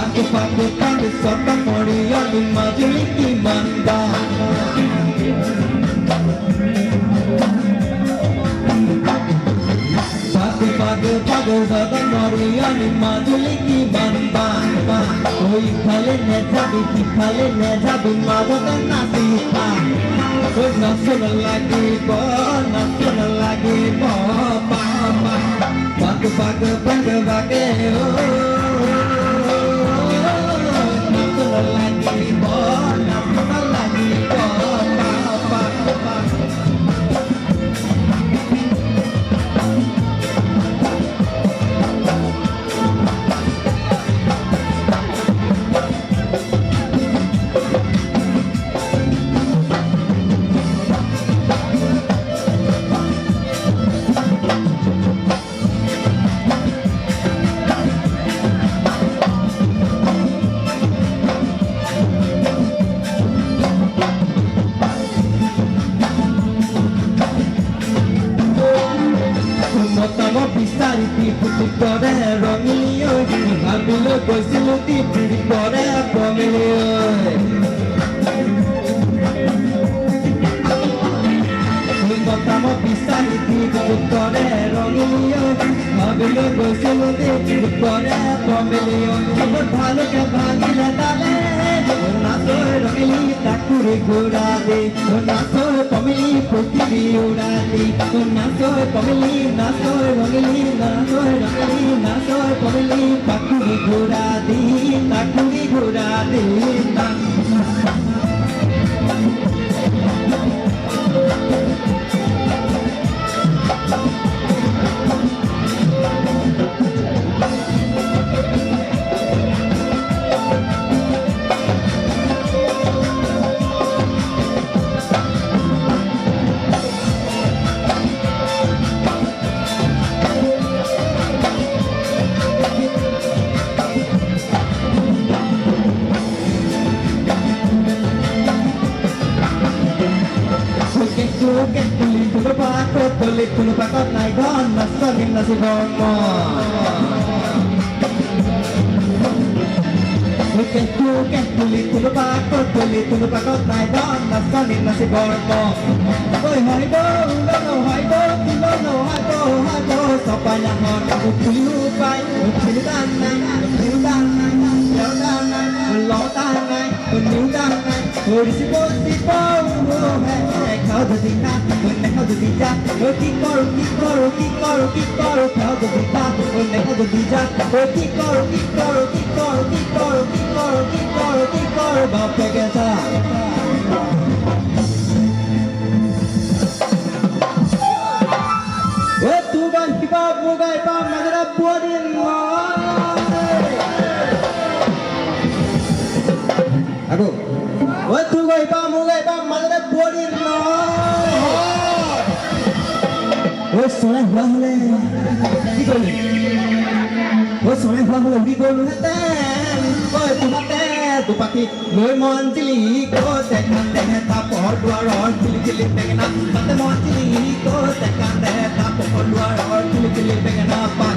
Pagi sota moria di majuli ki manda. Pagi sota moria di majuli ki manda. Koi khale ne jabi madota nasita. Koi nasun lagi bo pa. Pagi oh. Lagi bo pa. Putih pada rongilio, ambil kosiluti putih pada pemilio. Pertama pisah itu putih pada rongilio, ambil kosiluti putih pada pemilio. Berbalu ke bagi latale, nasor rongili takuri gurade, nasor pemili putih diurade, nasor pemili nasor rongili. Nasor pemili takuri gurade. Tulit kulo pakot naikon nasagin na si Bormo. Tulit kulo pakot naikon nasagin na si Bormo. Oi hai bo, no hai bo, sopanyangon upilupay, upilitanay, lotanay, uniutanay, urisipo, khao the dita, khao the dita, kikoro, khao the dita, khao the dita, kikoro, bapegeta. Tuban hip-hop, mugai pa, madara buatin mo. Aku. Tugai pa, mugai pa, madara buatin mo. Soalnya hole, di golu. Soalnya hole di golu haten. Tu pati, loi monjili ko tekan deh tapor dua ror cili pengen apa? Tante monjili ko tekan deh tapor dua ror cili pengen apa?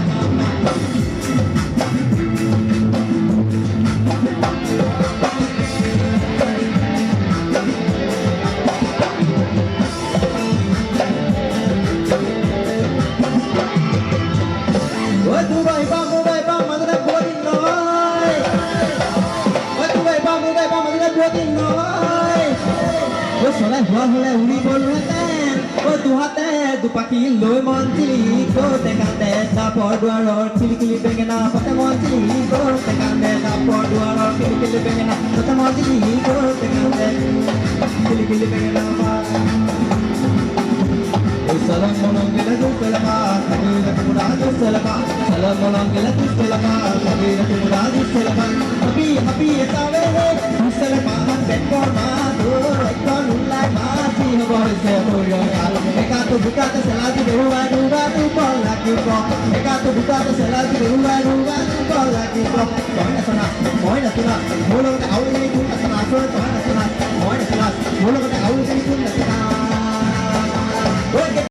Soalnya hole uri bolu haten, tu hate tu paki loi monjili ko tekan deh tapor dua ror cili pengen apa? Tante monjili ko tekan deh tapor dua ror cili pengen apa? Tante monjili ko tekan deh cili pengen apa? Salam molang gila tu selama, kabila tu muda tu selama. Salam molang gila tu selama, kabila tu muda tu selama. Happy tawe tu selama, bekor madu, ekor ulai mati boy se boyo yal. Eka tu buka tu selagi dewa tu bol lagi kok. Eka tu buka tu selagi dewa tu bol lagi kok. Moy na sana, mulong ka awli tu na sana, moy na sana, mulong ka awli tu na sana.